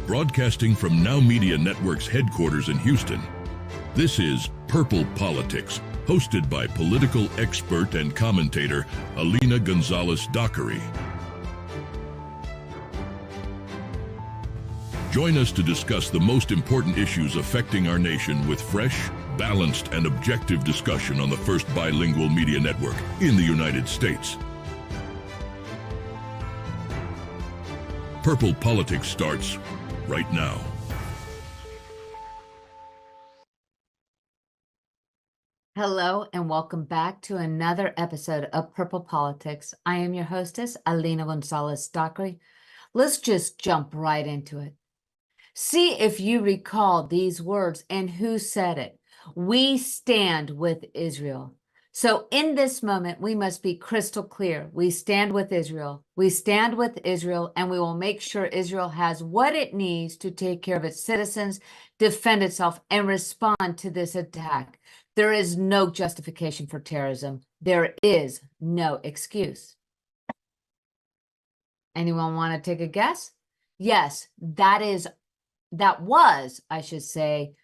Broadcasting from Now Media Network's headquarters in Houston, this is Purple Politics, hosted by political expert and commentator Alina Gonzalez Dockery. Join us to discuss the most important issues affecting our nation with fresh, balanced, and objective discussion on the first bilingual media network in the United States. Purple Politics starts right now. Hello and welcome back to another episode of Purple Politics. I am your hostess, Alina Gonzalez Dockery. Let's just jump right into it. See if you recall these words and who said it. We stand with Israel. So in this moment, we must be crystal clear. We stand with Israel. We stand with Israel, and we will make sure Israel has what it needs to take care of its citizens, defend itself, and respond to this attack. There is no justification for terrorism. There is no excuse. Anyone want to take a guess? Yes, that was, I should say,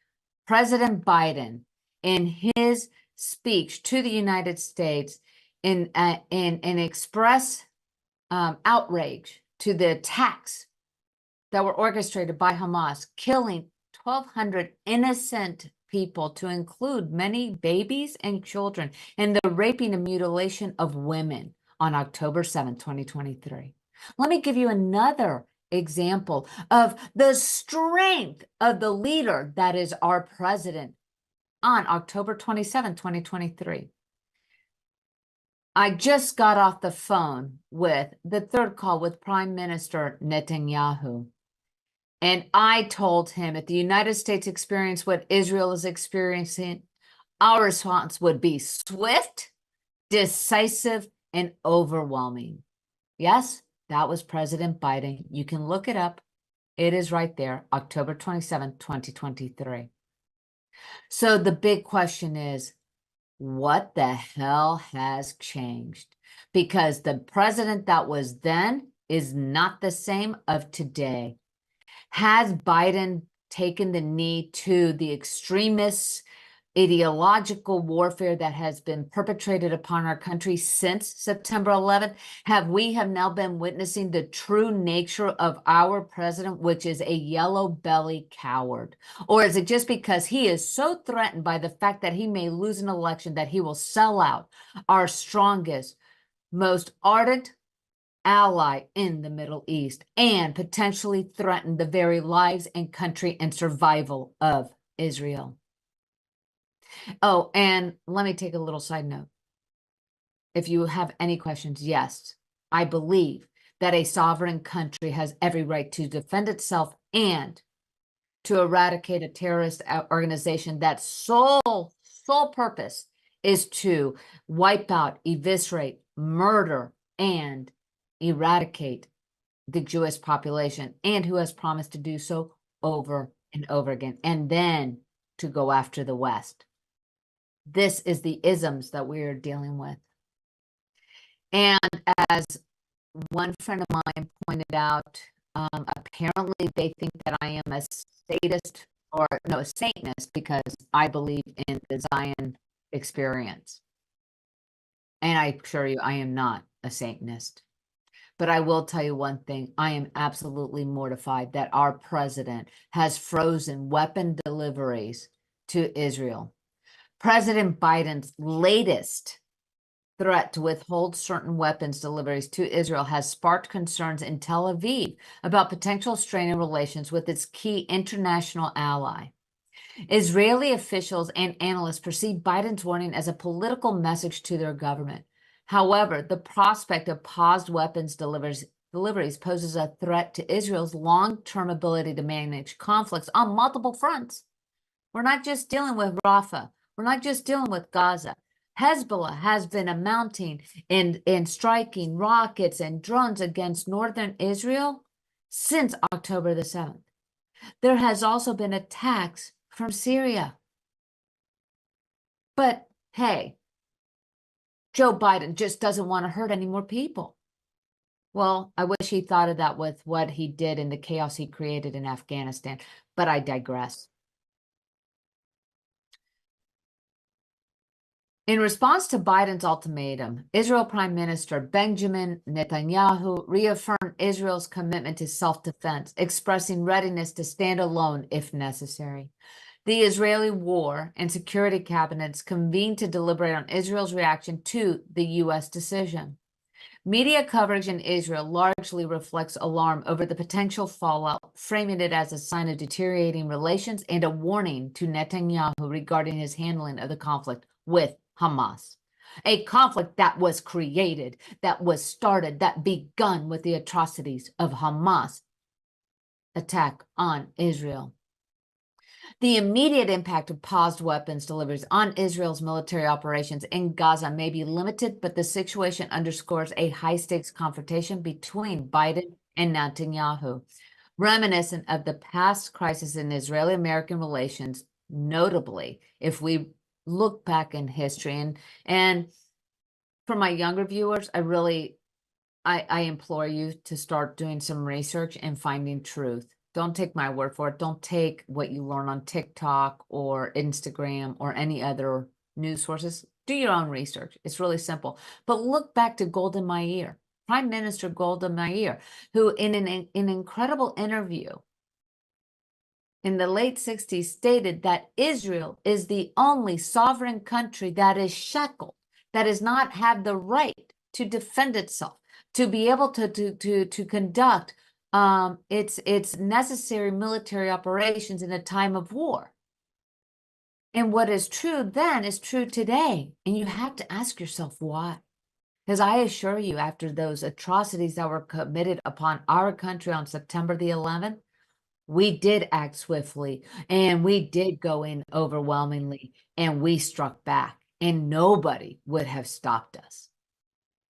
President Biden in his speech to the United States in express outrage to the attacks that were orchestrated by Hamas, killing 1,200 innocent people, to include many babies and children, and the raping and mutilation of women on October 7, 2023. Let me give you another example of the strength of the leader that is our president on October 27, 2023. I just got off the phone with the third call with Prime Minister Netanyahu. And I told him if the United States experienced what Israel is experiencing, our response would be swift, decisive, and overwhelming. Yes, that was President Biden. You can look it up. It is right there, October 27, 2023. So the big question is, what the hell has changed? Because the president that was then is not the same of today. Has Biden taken the knee to the extremists' ideological warfare that has been perpetrated upon our country since September 11th? Have now been witnessing the true nature of our president, which is a yellow belly coward? Or is it just because he is so threatened by the fact that he may lose an election that he will sell out our strongest, most ardent ally in the Middle East and potentially threaten the very lives and country and survival of Israel? Oh, and let me take a little side note. If you have any questions, yes, I believe that a sovereign country has every right to defend itself and to eradicate a terrorist organization that sole purpose is to wipe out, eviscerate, murder, and eradicate the Jewish population, and who has promised to do so over and over again, and then to go after the West. This is the isms that we are dealing with. And as one friend of mine pointed out, apparently they think that I am a statist, or no, a Satanist, because I believe in the Zion experience. And I assure you, I am not a Satanist. But I will tell you one thing, I am absolutely mortified that our president has frozen weapon deliveries to Israel. President Biden's latest threat to withhold certain weapons deliveries to Israel has sparked concerns in Tel Aviv about potential strain in relations with its key international ally. Israeli officials and analysts perceive Biden's warning as a political message to their government. However, the prospect of paused weapons deliveries poses a threat to Israel's long-term ability to manage conflicts on multiple fronts. We're not just dealing with Rafah. We're not just dealing with Gaza. Hezbollah has been mounting and striking rockets and drones against northern Israel since October the 7th. There has also been attacks from Syria. But hey, Joe Biden just doesn't want to hurt any more people. Well, I wish he thought of that with what he did and the chaos he created in Afghanistan, but I digress. In response to Biden's ultimatum, Israel Prime Minister Benjamin Netanyahu reaffirmed Israel's commitment to self-defense, expressing readiness to stand alone if necessary. The Israeli War and Security Cabinets convened to deliberate on Israel's reaction to the U.S. decision. Media coverage in Israel largely reflects alarm over the potential fallout, framing it as a sign of deteriorating relations and a warning to Netanyahu regarding his handling of the conflict with Hamas. A conflict that was created, that was started, that begun with the atrocities of Hamas attack on Israel. The immediate impact of paused weapons deliveries on Israel's military operations in Gaza may be limited, but the situation underscores a high-stakes confrontation between Biden and Netanyahu, reminiscent of the past crisis in Israeli-American relations, notably if we look back in history. And for my younger viewers, I implore you to start doing some research and finding truth. Don't take my word for it. Don't take what you learn on TikTok or Instagram or any other news sources. Do your own research. It's really simple. But look back to Golda Meir, Prime Minister Golda Meir, who in an incredible interview in the late 60s stated that Israel is the only sovereign country that is shackled, that does not have the right to defend itself, to be able to conduct its necessary military operations in a time of war. And what is true then is true today. And you have to ask yourself why. Because I assure you, after those atrocities that were committed upon our country on September the 11th, we did act swiftly and we did go in overwhelmingly and we struck back and nobody would have stopped us.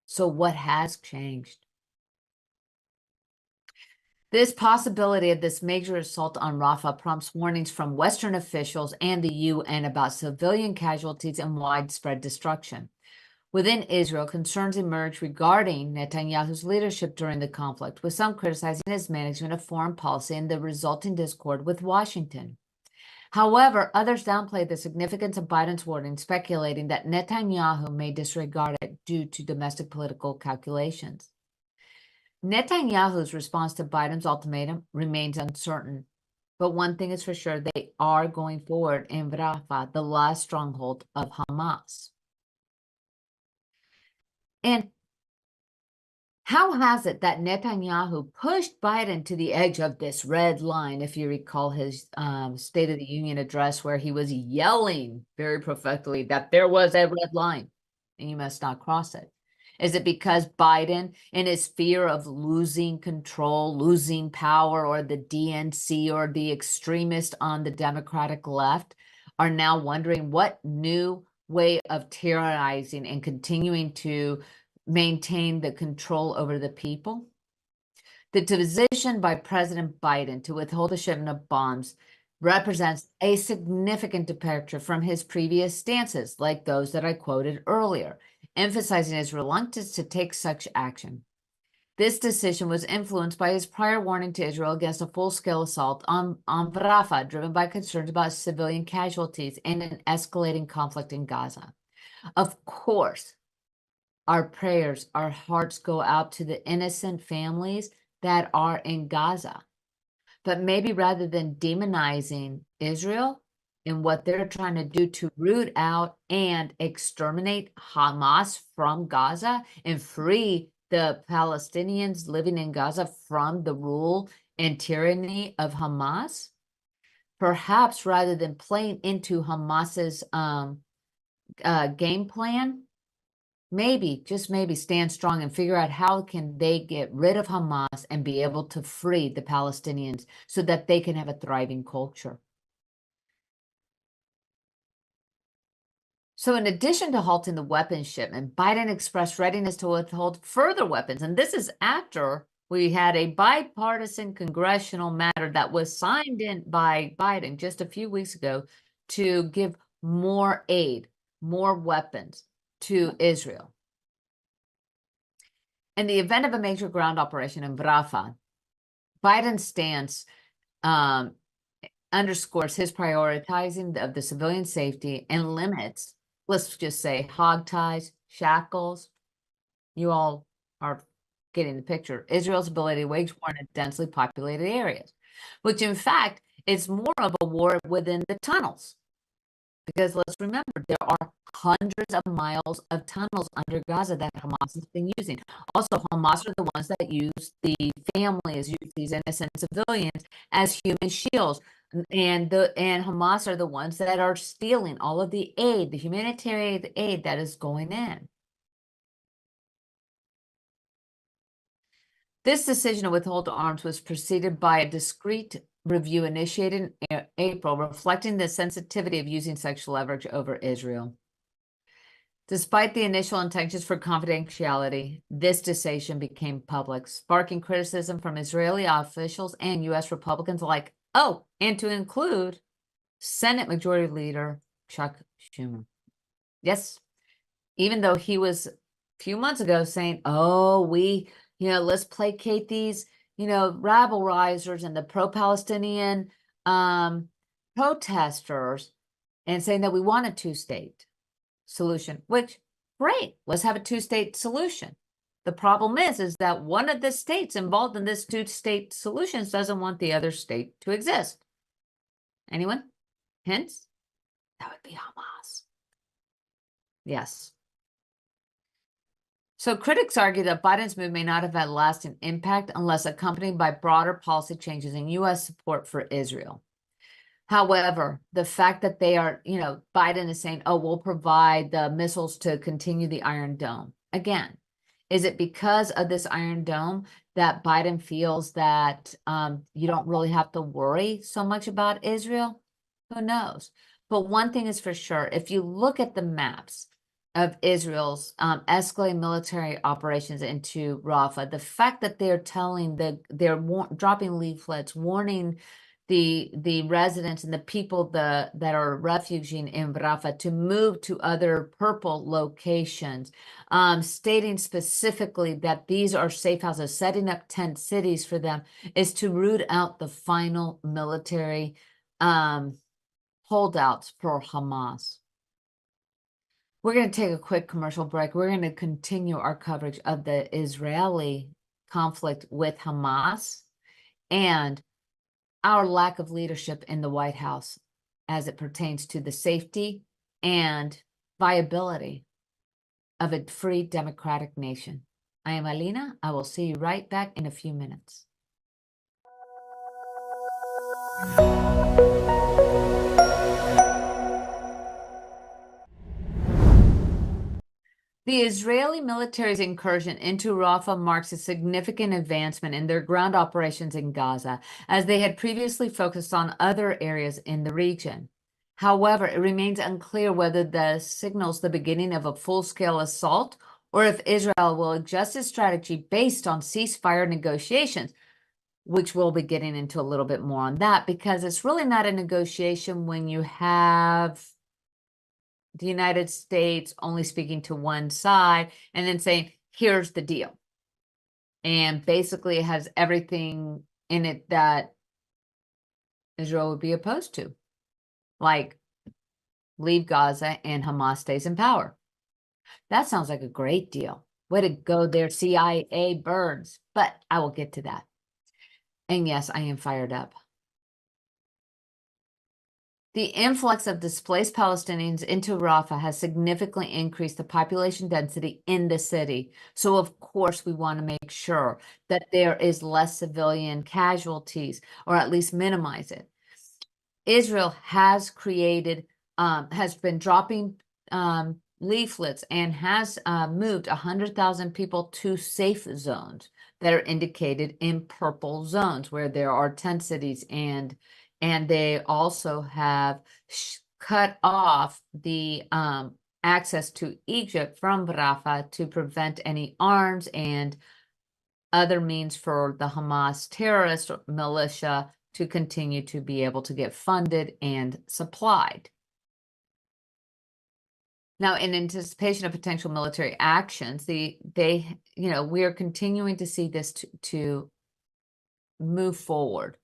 So what has changed? This possibility of this major assault on Rafah prompts warnings from Western officials and the UN about civilian casualties and widespread destruction. Within Israel, concerns emerged regarding Netanyahu's leadership during the conflict, with some criticizing his management of foreign policy and the resulting discord with Washington. However, others downplayed the significance of Biden's warning, speculating that Netanyahu may disregard it due to domestic political calculations. Netanyahu's response to Biden's ultimatum remains uncertain, but one thing is for sure, they are going forward in Rafah, the last stronghold of Hamas. And how has it that Netanyahu pushed Biden to the edge of this red line, if you recall his State of the Union address, where he was yelling very prophetically that there was a red line and you must not cross it? Is it because Biden, in his fear of losing control, losing power, or the DNC or the extremists on the Democratic left are now wondering what new way of terrorizing and continuing to maintain the control over the people? The decision by President Biden to withhold the shipment of bombs represents a significant departure from his previous stances, like those that I quoted earlier, emphasizing his reluctance to take such action. This decision was influenced by his prior warning to Israel against a full-scale assault on Rafah, driven by concerns about civilian casualties and an escalating conflict in Gaza. Of course, our prayers, our hearts go out to the innocent families that are in Gaza. But maybe rather than demonizing Israel and what they're trying to do to root out and exterminate Hamas from Gaza and free the Palestinians living in Gaza from the rule and tyranny of Hamas, perhaps rather than playing into Hamas's game plan, maybe, just maybe, stand strong and figure out how can they get rid of Hamas and be able to free the Palestinians so that they can have a thriving culture. So in addition to halting the weapons shipment, Biden expressed readiness to withhold further weapons. And this is after we had a bipartisan congressional matter that was signed in by Biden just a few weeks ago to give more aid, more weapons to Israel. In the event of a major ground operation in Rafah, Biden's stance underscores his prioritizing of the civilian safety and limits, let's just say, hog ties, shackles. You all are getting the picture. Israel's ability to wage war in densely populated areas, which in fact is more of a war within the tunnels. Because let's remember, there are hundreds of miles of tunnels under Gaza that Hamas has been using. Also, Hamas are the ones that use the families, use these innocent civilians as human shields. And Hamas are the ones that are stealing all of the aid, the humanitarian aid that is going in. This decision to withhold arms was preceded by a discreet review initiated in April, reflecting the sensitivity of using sexual leverage over Israel. Despite the initial intentions for confidentiality, this decision became public, sparking criticism from Israeli officials and U.S. Republicans alike. Oh, and to include Senate Majority Leader Chuck Schumer. Yes, even though he was a few months ago saying, oh, let's placate these, rabble-risers and the pro-Palestinian protesters, and saying that we want a two-state solution, which, great, let's have a two-state solution. The problem is that one of the states involved in this two-state solutions doesn't want the other state to exist. Anyone? Hints? That would be Hamas. Yes. So critics argue that Biden's move may not have had lasting impact unless accompanied by broader policy changes in U.S. support for Israel. However, the fact that they are, Biden is saying, oh, we'll provide the missiles to continue the Iron Dome. Again, is it because of this Iron Dome that Biden feels that you don't really have to worry so much about Israel? Who knows? But one thing is for sure, if you look at the maps of Israel's escalating military operations into Rafah, the fact that they're dropping leaflets warning the residents and the people that are refuging in Rafah to move to other purple locations, stating specifically that these are safe houses, setting up tent cities for them, is to root out the final military holdouts for Hamas. We're going to take a quick commercial break. We're going to continue our coverage of the Israeli conflict with Hamas and our lack of leadership in the White House as it pertains to the safety and viability of a free democratic nation. I am Alina. I will see you right back in a few minutes. The Israeli military's incursion into Rafah marks a significant advancement in their ground operations in Gaza, as they had previously focused on other areas in the region. However, it remains unclear whether this signals the beginning of a full-scale assault or if Israel will adjust its strategy based on ceasefire negotiations, which we'll be getting into a little bit more on that, because it's really not a negotiation when you have the United States only speaking to one side and then saying, here's the deal. And basically it has everything in it that Israel would be opposed to, like leave Gaza and Hamas stays in power. That sounds like a great deal. Way to go there, CIA birds. But I will get to that. And yes, I am fired up. The influx of displaced Palestinians into Rafah has significantly increased the population density in the city. So, of course, we want to make sure that there is less civilian casualties, or at least minimize it. Israel has been dropping leaflets and has moved 100,000 people to safe zones that are indicated in purple zones where there are tent cities, and they also have cut off the access to Egypt from Rafah to prevent any arms and other means for the Hamas terrorist militia to continue to be able to get funded and supplied. Now, in anticipation of potential military actions, we are continuing to see this to move forward.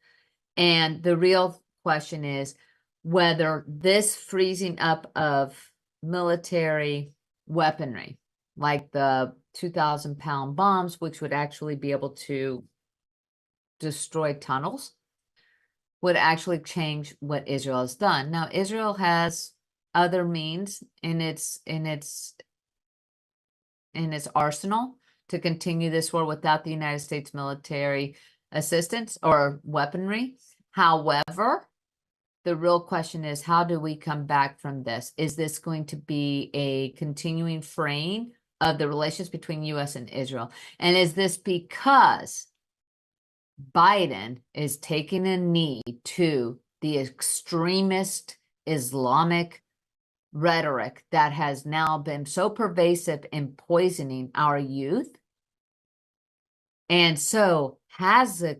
And the real question is whether this freezing up of military weaponry, like the 2,000-pound bombs, which would actually be able to destroy tunnels, would actually change what Israel has done. Now, Israel has other means in its arsenal to continue this war without the United States military assistance or weaponry. However, the real question is, how do we come back from this? Is this going to be a continuing fraying of the relations between U.S. and Israel? And is this because Biden is taking a knee to the extremist Islamic rhetoric that has now been so pervasive in poisoning our youth? And so has the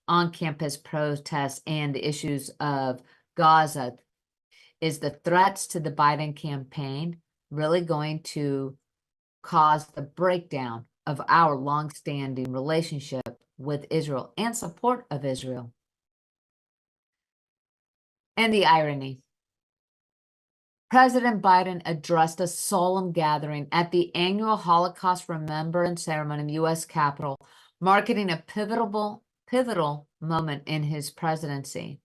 on-campus protests and the issues of Gaza, is the threats to the Biden campaign really going to cause the breakdown of our longstanding relationship with Israel and support of Israel? And the irony. President Biden addressed a solemn gathering at the annual Holocaust Remembrance Ceremony in the U.S. Capitol, marking a pivotal moment in his presidency.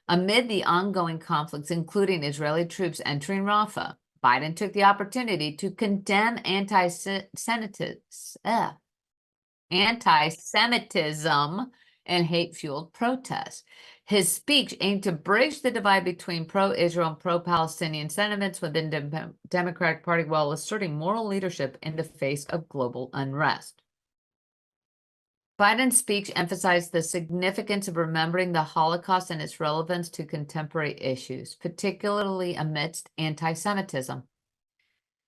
Amid the ongoing conflicts, including Israeli troops entering Rafah, Biden took the opportunity to condemn anti-Semitism and hate-fueled protests. His speech aimed to bridge the divide between pro-Israel and pro-Palestinian sentiments within the Democratic Party while asserting moral leadership in the face of global unrest. Biden's speech emphasized the significance of remembering the Holocaust and its relevance to contemporary issues, particularly amidst anti-Semitism.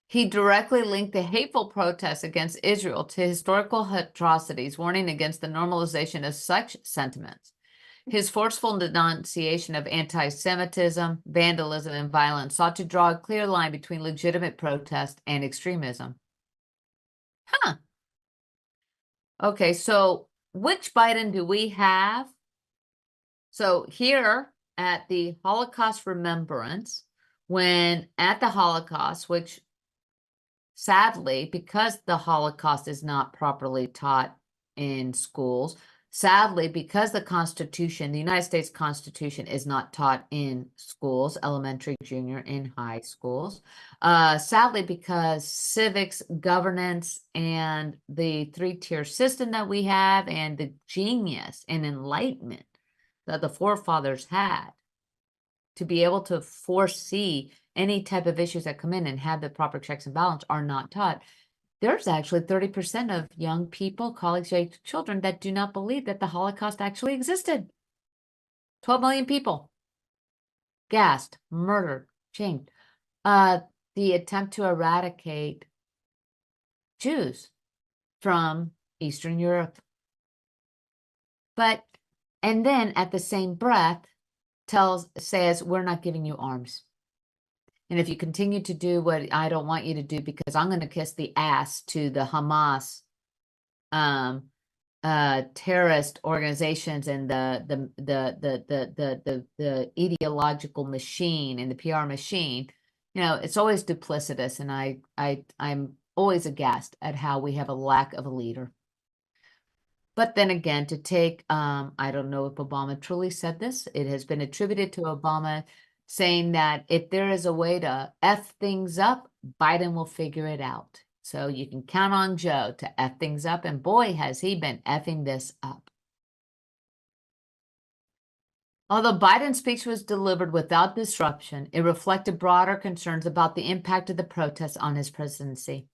He directly linked the hateful protests against Israel to historical atrocities, warning against the normalization of such sentiments. His forceful denunciation of anti-Semitism, vandalism, and violence sought to draw a clear line between legitimate protest and extremism. Okay, so which Biden do we have? So here at the Holocaust Remembrance, when at the Holocaust, which sadly, because the Holocaust is not properly taught in schools, sadly, because the Constitution, the United States Constitution, is not taught in schools, elementary, junior, and high schools. Sadly, because civics, governance, and the three-tier system that we have, and the genius and enlightenment that the forefathers had to be able to foresee any type of issues that come in and have the proper checks and balance are not taught. There's actually 30% of young people, college-age children, that do not believe that the Holocaust actually existed. 12 million people gassed, murdered, shamed. The attempt to eradicate Jews from Eastern Europe. And then at the same breath says, we're not giving you arms. And if you continue to do what I don't want you to do, because I'm going to kiss the ass to the Hamas terrorist organizations and the ideological machine and the PR machine, it's always duplicitous, and I'm always aghast at how we have a lack of a leader. But then again, to take, I don't know if Obama truly said this. It has been attributed to Obama saying that if there is a way to F things up, Biden will figure it out. So you can count on Joe to F things up, and boy, has he been effing this up. Although Biden's speech was delivered without disruption, it reflected broader concerns about the impact of the protests on his presidency.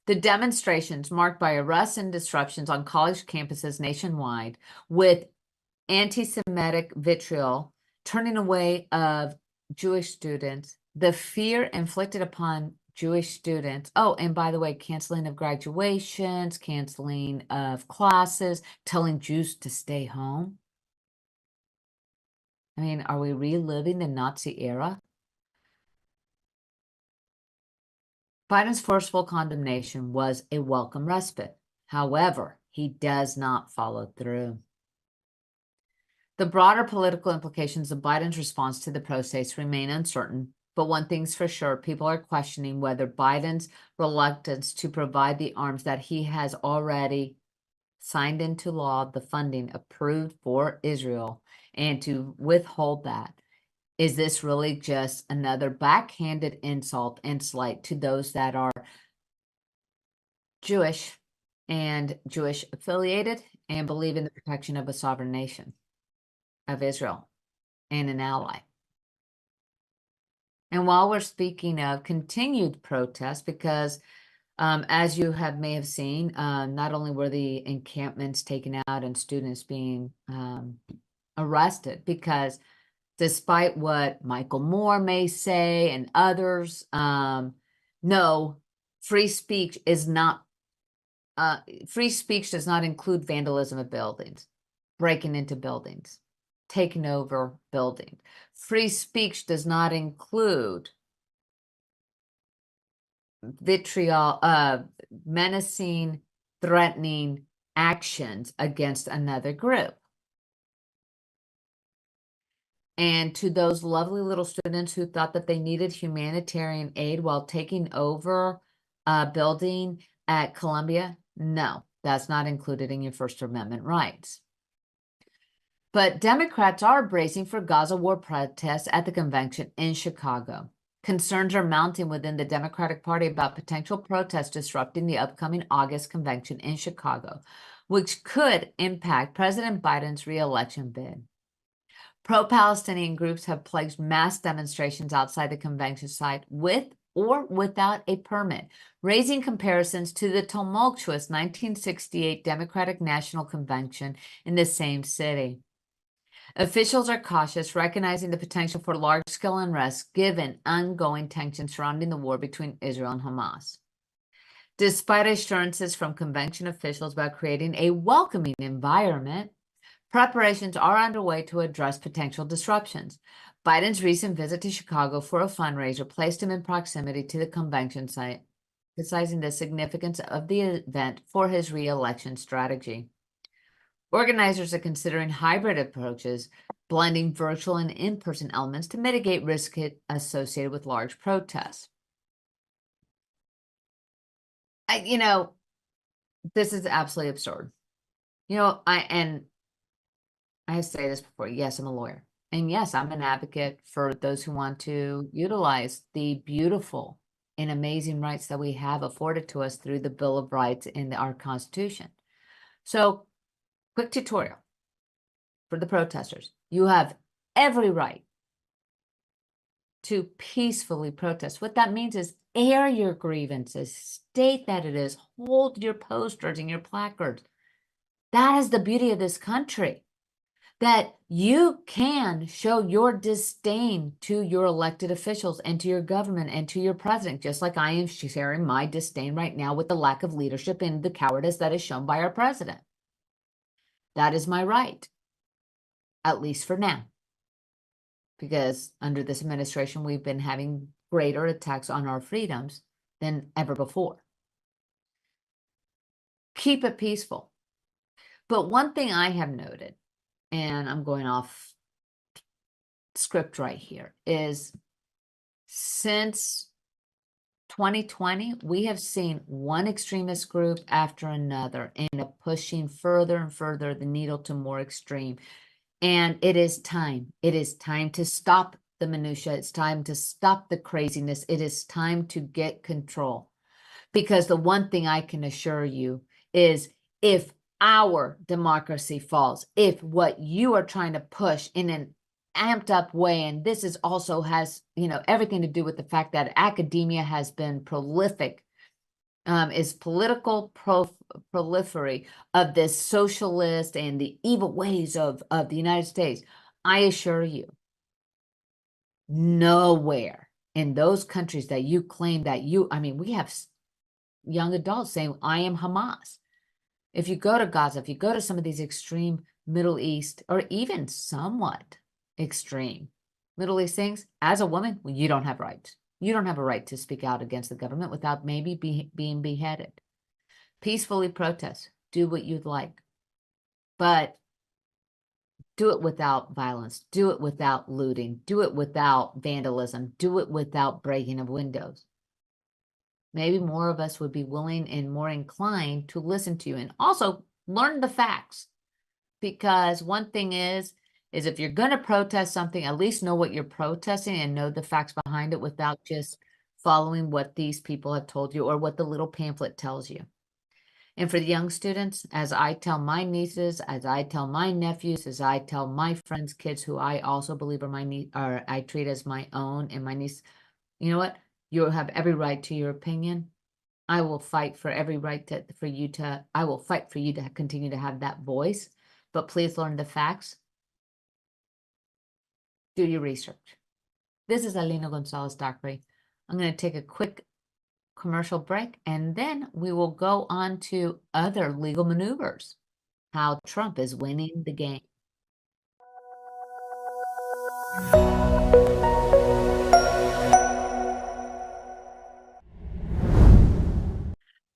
The demonstrations marked by arrests and disruptions on college campuses nationwide, with anti-Semitic vitriol turning away of Jewish students, the fear inflicted upon Jewish students. Oh, and by the way, canceling of graduations, canceling of classes, telling Jews to stay home. I mean, are we reliving the Nazi era? Biden's forceful condemnation was a welcome respite. However, he does not follow through. The broader political implications of Biden's response to the protests remain uncertain, but one thing's for sure, people are questioning whether Biden's reluctance to provide the arms that he has already signed into law, the funding approved for Israel, and to withhold that. Is this really just another backhanded insult and slight to those that are Jewish and Jewish affiliated and believe in the protection of a sovereign nation of Israel and an ally? And while we're speaking of continued protests, because as you may have seen, not only were the encampments taken out and students being arrested, because despite what Michael Moore may say and others, no, free speech is not, free speech does not include vandalism of buildings, breaking into buildings, taking over buildings. Free speech does not include vitriol, menacing, threatening actions against another group. And to those lovely little students who thought that they needed humanitarian aid while taking over a building at Columbia, no, that's not included in your First Amendment rights. But Democrats are bracing for Gaza war protests at the convention in Chicago. Concerns are mounting within the Democratic Party about potential protests disrupting the upcoming August convention in Chicago, which could impact President Biden's re-election bid. Pro-Palestinian groups have pledged mass demonstrations outside the convention site with or without a permit, raising comparisons to the tumultuous 1968 Democratic National Convention in the same city. Officials are cautious, recognizing the potential for large-scale unrest given ongoing tensions surrounding the war between Israel and Hamas. Despite assurances from convention officials about creating a welcoming environment, preparations are underway to address potential disruptions. Biden's recent visit to Chicago for a fundraiser placed him in proximity to the convention site, emphasizing the significance of the event for his re-election strategy. Organizers are considering hybrid approaches, blending virtual and in-person elements to mitigate risk associated with large protests. This is absolutely absurd. I say this before. Yes, I'm a lawyer. And yes, I'm an advocate for those who want to utilize the beautiful and amazing rights that we have afforded to us through the Bill of Rights in our Constitution. So, quick tutorial for the protesters. You have every right to peacefully protest. What that means is air your grievances, state that it is, hold your posters and your placards. That is the beauty of this country, that you can show your disdain to your elected officials and to your government and to your president, just like I am sharing my disdain right now with the lack of leadership and the cowardice that is shown by our president. That is my right, at least for now, because under this administration, we've been having greater attacks on our freedoms than ever before. Keep it peaceful. But one thing I have noted, and I'm going off script right here, is since 2020, we have seen one extremist group after another end up pushing further and further the needle to more extreme. And it is time. It is time to stop the minutia. It's time to stop the craziness. It is time to get control. Because the one thing I can assure you is, if our democracy falls, if what you are trying to push in an amped up way, and this is also has everything to do with the fact that academia has been prolific, is political prolifery of this socialist and the evil ways of the United States. I assure you, nowhere in those countries that you claim that we have young adults saying, I am Hamas. If you go to Gaza, if you go to some of these extreme Middle East, or even somewhat extreme Middle East things, as a woman, you don't have rights. You don't have a right to speak out against the government without maybe being beheaded. Peacefully protest. Do what you'd like. But do it without violence. Do it without looting. Do it without vandalism. Do it without breaking of windows. Maybe more of us would be willing and more inclined to listen to you, and also learn the facts. Because one thing is if you're going to protest something, at least know what you're protesting and know the facts behind it without just following what these people have told you or what the little pamphlet tells you. And for the young students, as I tell my nieces, as I tell my nephews, as I tell my friends' kids who I also believe are my niece, or I treat as my own and my niece, you know what? You have every right to your opinion. I will fight for every right I will fight for you to continue to have that voice, but please learn the facts. Do your research. This is Alina Gonzalez Dockery. I'm going to take a quick commercial break, and then we will go on to other legal maneuvers, how Trump is winning the game.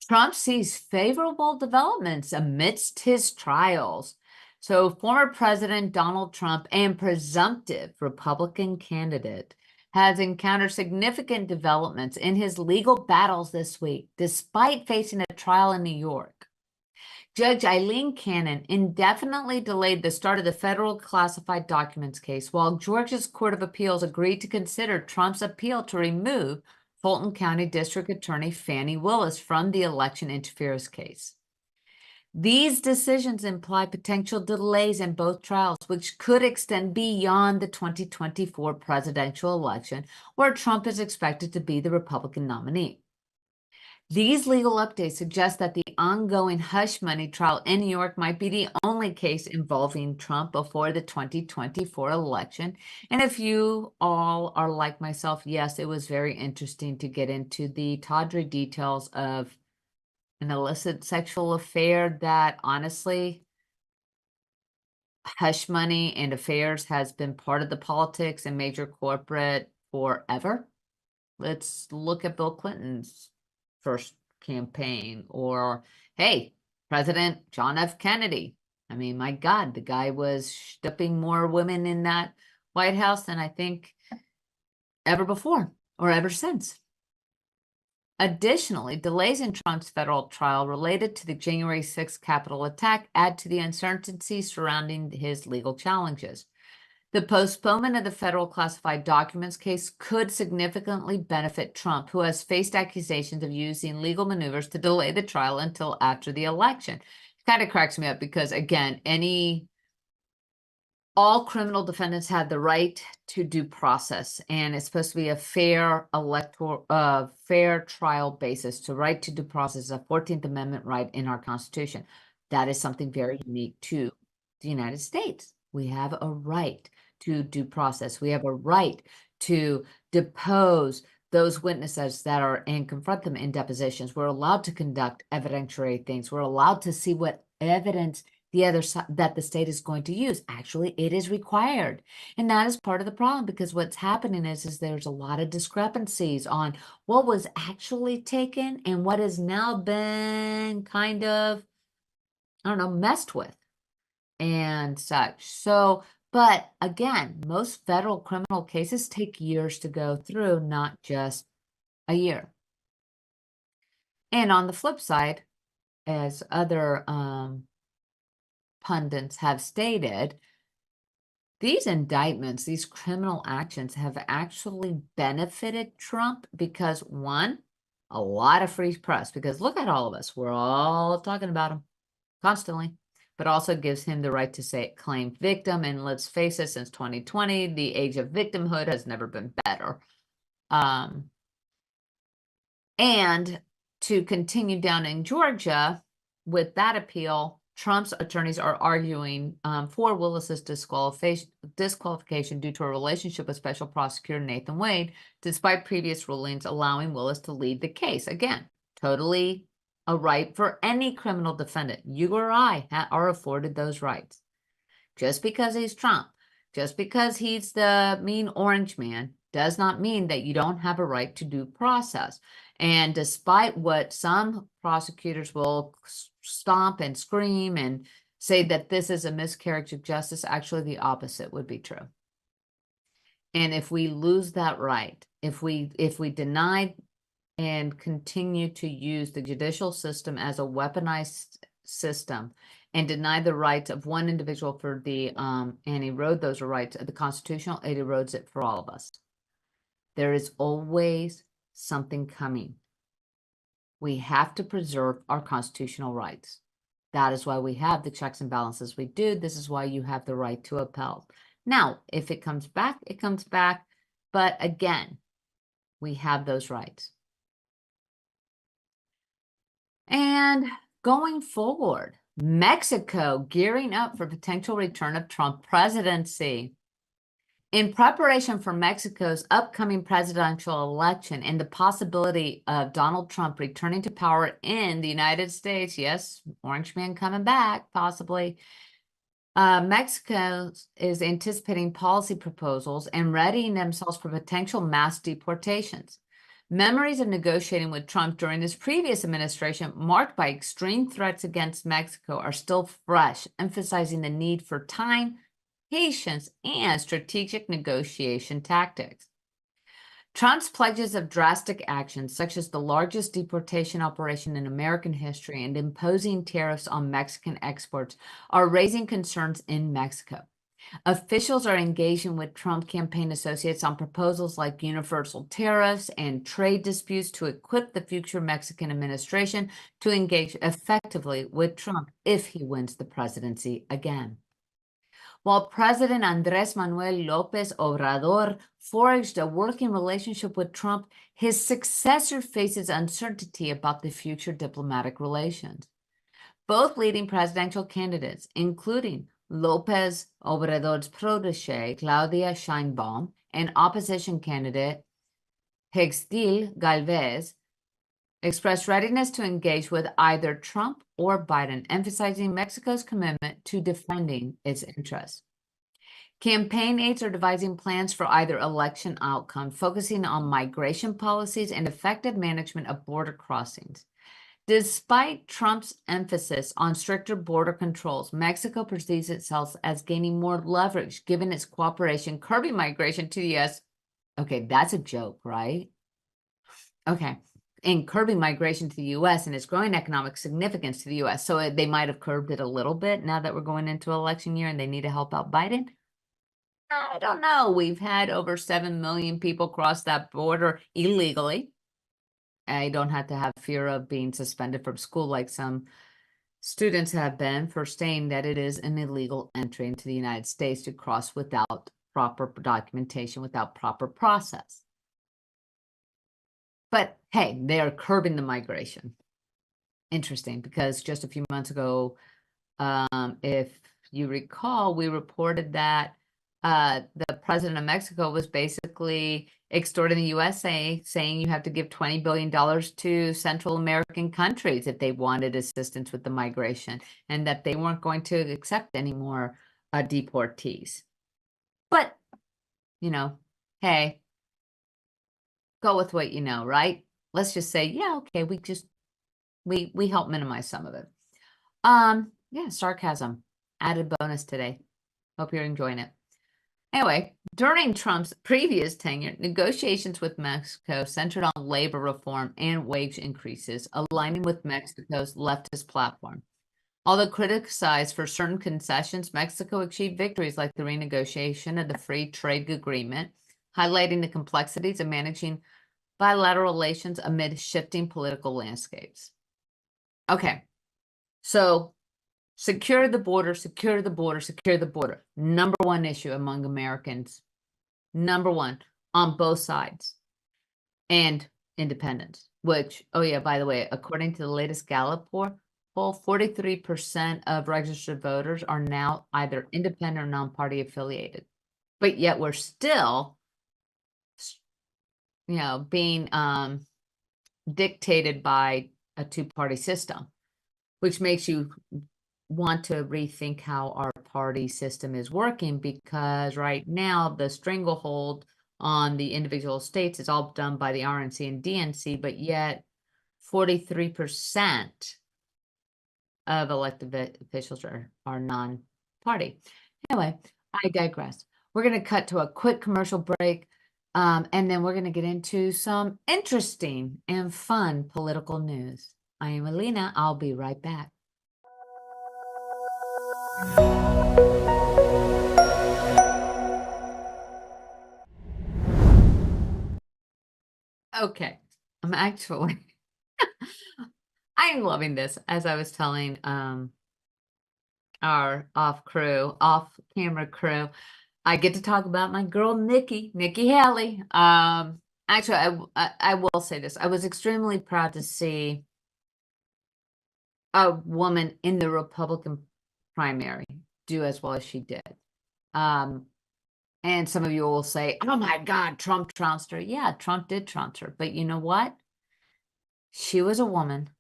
Trump sees favorable developments amidst his trials. So former President Donald Trump and presumptive Republican candidate has encountered significant developments in his legal battles this week, despite facing a trial in New York. Judge Eileen Cannon indefinitely delayed the start of the federal classified documents case, while Georgia's Court of Appeals agreed to consider Trump's appeal to remove Fulton County District Attorney Fani Willis from the election interference case. These decisions imply potential delays in both trials, which could extend beyond the 2024 presidential election, where Trump is expected to be the Republican nominee. These legal updates suggest that the ongoing hush money trial in New York might be the only case involving Trump before the 2024 election. And if you all are like myself, yes, it was very interesting to get into the tawdry details of an illicit sexual affair that honestly, hush money and affairs has been part of the politics and major corporate forever. Let's look at Bill Clinton's first campaign, or hey, President John F. Kennedy. I mean, my God, the guy was shipping more women in that White House than I think ever before or ever since. Additionally, delays in Trump's federal trial related to the January 6th Capitol attack add to the uncertainty surrounding his legal challenges. The postponement of the federal classified documents case could significantly benefit Trump, who has faced accusations of using legal maneuvers to delay the trial until after the election. It kind of cracks me up because, again, all criminal defendants have the right to due process, and it's supposed to be a fair fair trial basis. To right to due process is a 14th Amendment right in our Constitution. That is something very unique to the United States. We have a right to due process. We have a right to depose those witnesses that are and confront them in depositions. We're allowed to conduct evidentiary things. We're allowed to see what evidence the other side that the state is going to use. Actually, it is required. And that is part of the problem, because what's happening is there's a lot of discrepancies on what was actually taken and what has now been kind of, I don't know, messed with and such. So, but again, most federal criminal cases take years to go through, not just a year. And on the flip side, as other pundits have stated, these indictments, these criminal actions have actually benefited Trump because, one, a lot of free press, because look at all of us, we're all talking about him constantly, but also gives him the right to claim victim. And let's face it, since 2020, the age of victimhood has never been better. And to continue down in Georgia with that appeal, Trump's attorneys are arguing for Willis's disqualification due to a relationship with Special Prosecutor Nathan Wade, despite previous rulings allowing Willis to lead the case. Again, totally a right for any criminal defendant. You or I are afforded those rights. Just because he's Trump, just because he's the mean orange man, does not mean that you don't have a right to due process. And despite what some prosecutors will stomp and scream and say that this is a miscarriage of justice, actually the opposite would be true. And if we lose that right, if we deny and continue to use the judicial system as a weaponized system and deny the rights of one individual for the and erode those rights of the constitutional, it erodes it for all of us. There is always something coming. We have to preserve our constitutional rights. That is why we have the checks and balances we do. This is why you have the right to appel. Now, if it comes back, it comes back. But again, we have those rights. And going forward, Mexico gearing up for potential return of Trump presidency. In preparation for Mexico's upcoming presidential election and the possibility of Donald Trump returning to power in the United States, yes, Orange Man coming back, possibly, Mexico is anticipating policy proposals and readying themselves for potential mass deportations. Memories of negotiating with Trump during this previous administration, marked by extreme threats against Mexico, are still fresh, emphasizing the need for time, patience, and strategic negotiation tactics. Trump's pledges of drastic actions, such as the largest deportation operation in American history and imposing tariffs on Mexican exports, are raising concerns in Mexico. Officials are engaging with Trump campaign associates on proposals like universal tariffs and trade disputes to equip the future Mexican administration to engage effectively with Trump if he wins the presidency again. While President Andrés Manuel López Obrador forged a working relationship with Trump, his successor faces uncertainty about the future diplomatic relations. Both leading presidential candidates, including López Obrador's protege, Claudia Sheinbaum, and opposition candidate Hextil Galvez, expressed readiness to engage with either Trump or Biden, emphasizing Mexico's commitment to defending its interests. Campaign aides are devising plans for either election outcome, focusing on migration policies and effective management of border crossings. Despite Trump's emphasis on stricter border controls, Mexico perceives itself as gaining more leverage given its cooperation curbing migration to the U.S. Okay, that's a joke, right? Okay. And curbing migration to the U.S. and its growing economic significance to the U.S. So they might have curbed it a little bit now that we're going into election year and they need to help out Biden. I don't know. We've had over 7 million people cross that border illegally. I don't have to have fear of being suspended from school like some students have been for saying that it is an illegal entry into the United States to cross without proper documentation, without proper process. But hey, they are curbing the migration. Interesting, because just a few months ago, if you recall, we reported that the president of Mexico was basically extorting the USA, saying you have to give $20 billion to Central American countries if they wanted assistance with the migration, and that they weren't going to accept any more deportees. But, you know, hey, go with what you know, right? Let's just say, yeah, okay, we help minimize some of it. Yeah, sarcasm, added bonus today. Hope you're enjoying it. Anyway, during Trump's previous tenure, negotiations with Mexico centered on labor reform and wage increases, aligning with Mexico's leftist platform. Although criticized for certain concessions, Mexico achieved victories like the renegotiation of the free trade agreement, highlighting the complexities of managing bilateral relations amid shifting political landscapes. Okay, so secure the border, secure the border, secure the border. Number one issue among Americans. Number one on both sides. And independence, which, oh yeah, by the way, according to the latest Gallup poll, 43% of registered voters are now either independent or non-party affiliated. But yet we're still, you know, being dictated by a two-party system, which makes you want to rethink how our party system is working, because right now the stranglehold on the individual states. It's all done by the RNC and DNC, but yet 43% of elected officials are non-party. Anyway, I digress. We're going to cut to a quick commercial break, and then we're going to get into some interesting and fun political news. I am Alina. I'll be right back. Okay, I'm actually I'm loving this. As I was telling our off-camera crew, I get to talk about my girl Nikki Haley. Actually, I will say this. I was extremely proud to see a woman in the Republican primary do as well as she did. And some of you will say, oh my God, Trump trounced her. Yeah, Trump did trounce her. But you know what? She was a woman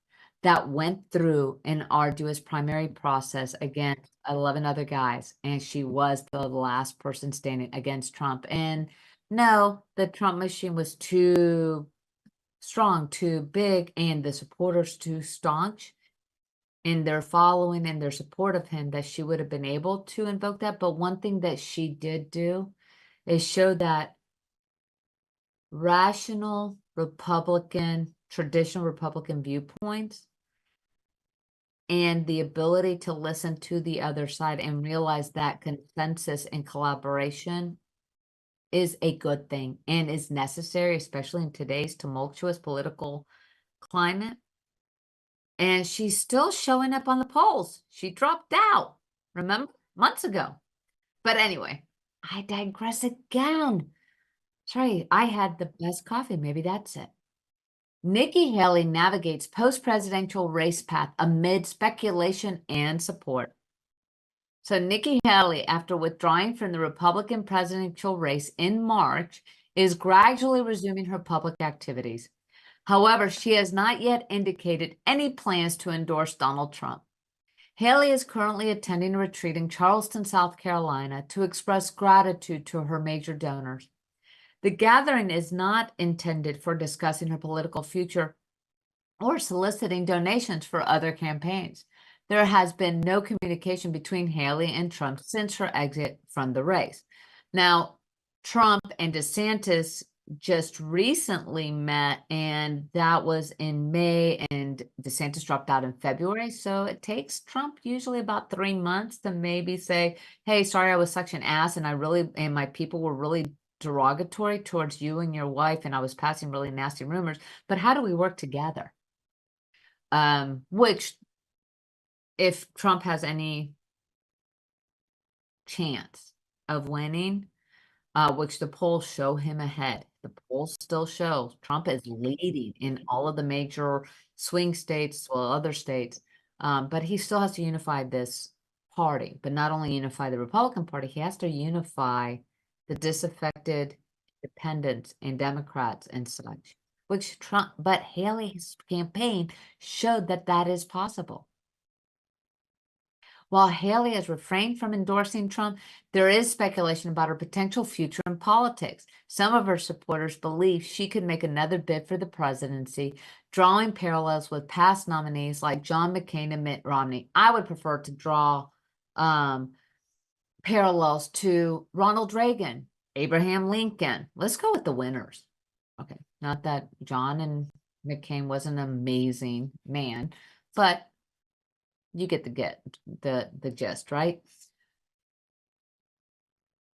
that went through an arduous primary process against 11 other guys, and she was the last person standing against Trump. And no, the Trump machine was too strong, too big, and the supporters too staunch in their following and their support of him that she would have been able to invoke that. But one thing that she did do is show that rational Republican, traditional Republican viewpoints and the ability to listen to the other side and realize that consensus and collaboration is a good thing and is necessary, especially in today's tumultuous political climate. And she's still showing up on the polls. She dropped out, remember, months ago. But anyway, I digress again. Sorry, I had the best coffee. Maybe that's it. Nikki Haley navigates post-presidential race path amid speculation and support. So Nikki Haley, after withdrawing from the Republican presidential race in March, is gradually resuming her public activities. However, she has not yet indicated any plans to endorse Donald Trump. Haley is currently attending a retreat in Charleston, South Carolina, to express gratitude to her major donors. The gathering is not intended for discussing her political future or soliciting donations for other campaigns. There has been no communication between Haley and Trump since her exit from the race. Now, Trump and DeSantis just recently met, and that was in May, and DeSantis dropped out in February. So it takes Trump usually about 3 months to maybe say, hey, sorry, I was such an ass, and my people were really derogatory towards you and your wife, and I was passing really nasty rumors, but how do we work together? Which, if Trump has any chance of winning, which the polls show him ahead. The polls still show Trump is leading in all of the major swing states, well, other states, but he still has to unify this party, but not only unify the Republican Party, he has to unify the disaffected independents and Democrats and such, which but Haley's campaign showed that that is possible. While Haley has refrained from endorsing Trump, there is speculation about her potential future in politics. Some of her supporters believe she could make another bid for the presidency, drawing parallels with past nominees like John McCain and Mitt Romney. I would prefer to draw parallels to Ronald Reagan, Abraham Lincoln. Let's go with the winners. Okay, not that John and McCain was an amazing man, but you get the gist, right?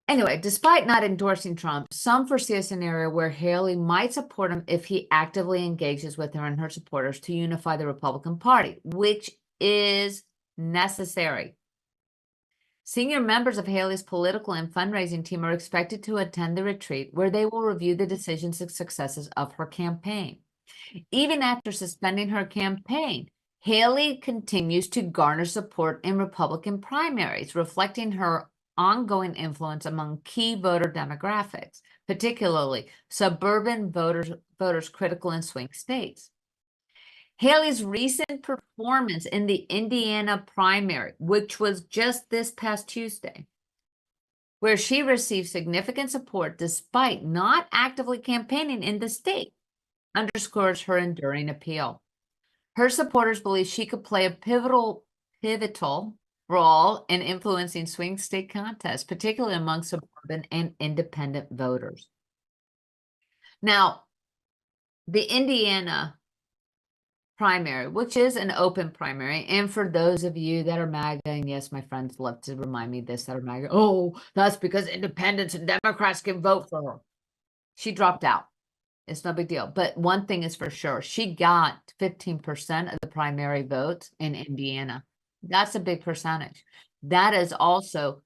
Anyway, despite not endorsing Trump, some foresee a scenario where Haley might support him if he actively engages with her and her supporters to unify the Republican Party, which is necessary. Senior members of Haley's political and fundraising team are expected to attend the retreat, where they will review the decisions and successes of her campaign. Even after suspending her campaign, Haley continues to garner support in Republican primaries, reflecting her ongoing influence among key voter demographics, particularly suburban voters critical in swing states. Haley's recent performance in the Indiana primary, which was just this past Tuesday, where she received significant support despite not actively campaigning in the state, underscores her enduring appeal. Her supporters believe she could play a pivotal role in influencing swing state contests, particularly among suburban and independent voters. Now, the Indiana primary, which is an open primary, and for those of you that are MAGA, and yes, my friends love to remind me this, that are MAGA, oh, that's because independents and Democrats can vote for her. She dropped out. It's no big deal. But one thing is for sure, she got 15% of the primary votes in Indiana. That's a big percentage. That is also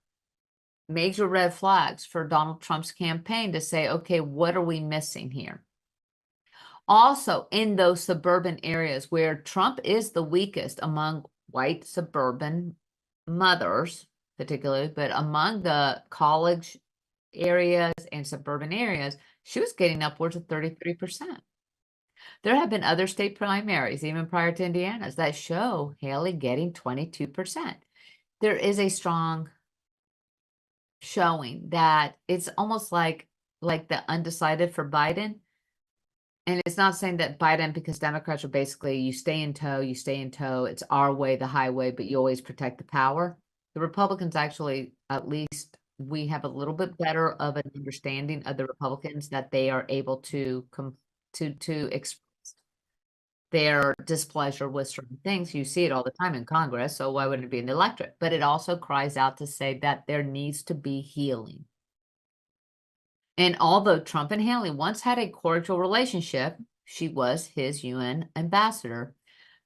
major red flags for Donald Trump's campaign to say, okay, what are we missing here? Also, in those suburban areas where Trump is the weakest among white suburban mothers, particularly, but among the college areas and suburban areas, she was getting upwards of 33%. There have been other state primaries, even prior to Indiana's, that show Haley getting 22%. There is a strong showing that it's almost like the undecided for Biden. And it's not saying that Biden, because Democrats are basically, you stay in tow, it's our way, the highway, but you always protect the power. The Republicans actually, at least we have a little bit better of an understanding of the Republicans, that they are able to express their displeasure with certain things. You see it all the time in Congress, so why wouldn't it be in the electorate? But it also cries out to say that there needs to be healing. And although Trump and Haley once had a cordial relationship, she was his UN ambassador,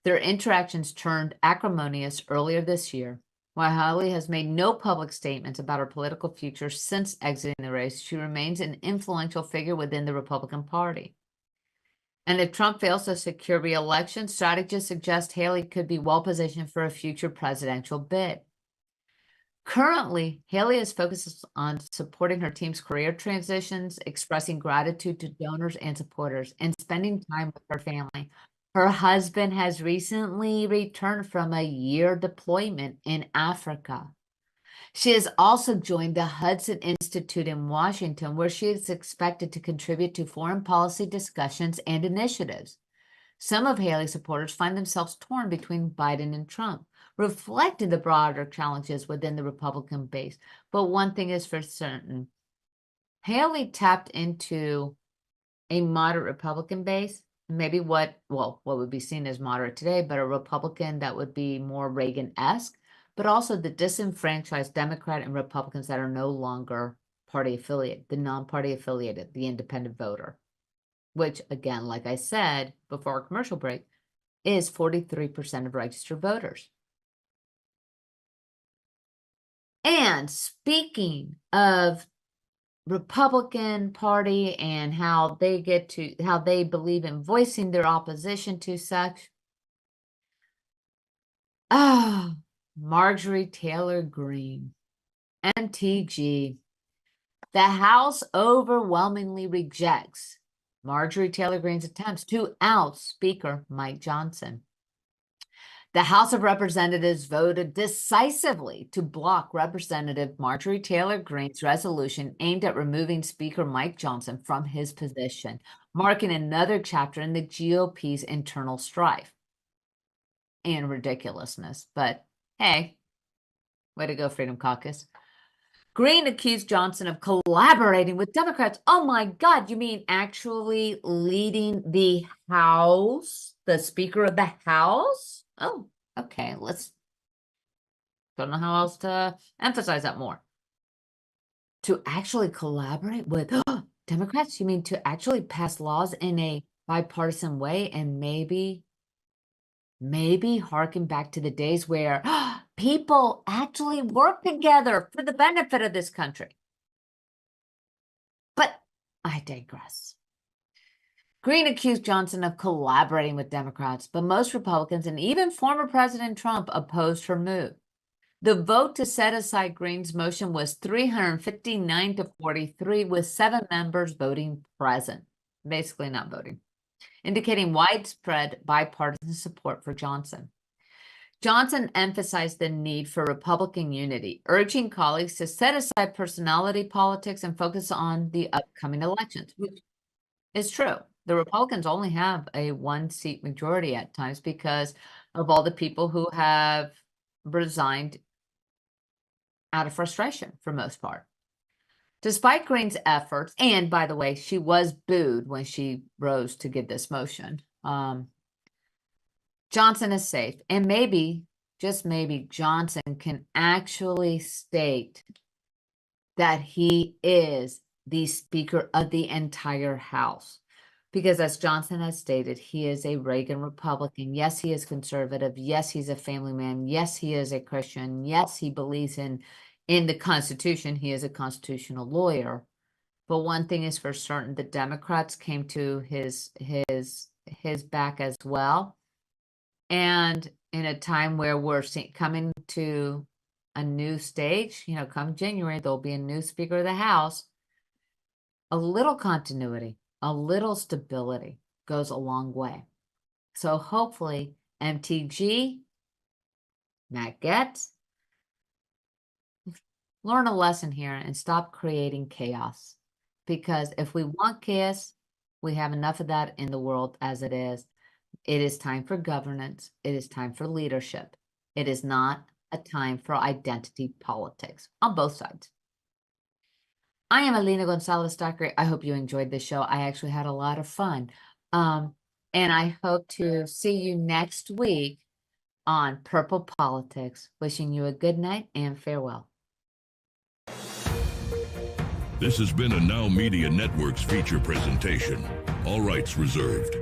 their interactions turned acrimonious earlier this year. While Haley has made no public statements about her political future since exiting the race, she remains an influential figure within the Republican Party. And if Trump fails to secure re-election, strategists suggest Haley could be well-positioned for a future presidential bid. Currently, Haley is focused on supporting her team's career transitions, expressing gratitude to donors and supporters, and spending time with her family. Her husband has recently returned from a year deployment in Africa. She has also joined the Hudson Institute in Washington, where she is expected to contribute to foreign policy discussions and initiatives. Some of Haley's supporters find themselves torn between Biden and Trump, reflecting the broader challenges within the Republican base. But one thing is for certain, Haley tapped into a moderate Republican base, maybe what would be seen as moderate today, but a Republican that would be more Reagan-esque, but also the disenfranchised Democrat and Republicans that are no longer party affiliated, the non-party affiliated, the independent voter, which again, like I said before our commercial break, is 43% of registered voters. And speaking of Republican Party and how they believe in voicing their opposition to such, Marjorie Taylor Greene, MTG. The House overwhelmingly rejects Marjorie Taylor Greene's attempts to oust Speaker Mike Johnson. The House of Representatives voted decisively to block Representative Marjorie Taylor Greene's resolution aimed at removing Speaker Mike Johnson from his position, marking another chapter in the GOP's internal strife and ridiculousness. But hey, way to go, Freedom Caucus. Greene accused Johnson of collaborating with Democrats. Oh my God, you mean actually leading the House, the Speaker of the House? Oh, okay, don't know how else to emphasize that more. To actually collaborate with Democrats? You mean to actually pass laws in a bipartisan way and maybe harken back to the days where people actually work together for the benefit of this country. But I digress. Greene accused Johnson of collaborating with Democrats, but most Republicans and even former President Trump opposed her move. The vote to set aside Greene's motion was 359 to 43, with 7 members voting present, basically not voting, indicating widespread bipartisan support for Johnson. Johnson emphasized the need for Republican unity, urging colleagues to set aside personality politics and focus on the upcoming elections, which is true. The Republicans only have a 1-seat majority at times because of all the people who have resigned out of frustration for most part. Despite Greene's efforts, and by the way, she was booed when she rose to give this motion, Johnson is safe. And maybe, just maybe, Johnson can actually state that he is the Speaker of the entire House. Because as Johnson has stated, he is a Reagan Republican. Yes, he is conservative. Yes, he's a family man. Yes, he is a Christian. Yes, he believes in the Constitution. He is a constitutional lawyer. But one thing is for certain, the Democrats came to his back as well. And in a time where we're coming to a new stage, you know, come January, there'll be a new Speaker of the House. A little continuity, a little stability goes a long way. So hopefully MTG, Matt Gaetz, learn a lesson here and stop creating chaos. Because if we want chaos, we have enough of that in the world as it is. It is time for governance. It is time for leadership. It is not a time for identity politics on both sides. I am Alina Gonzalez Dockery. I hope you enjoyed this show. I actually had a lot of fun. And I hope to see you next week on Purple Politics. Wishing you a good night and farewell. This has been a Now Media Networks feature presentation. All rights reserved.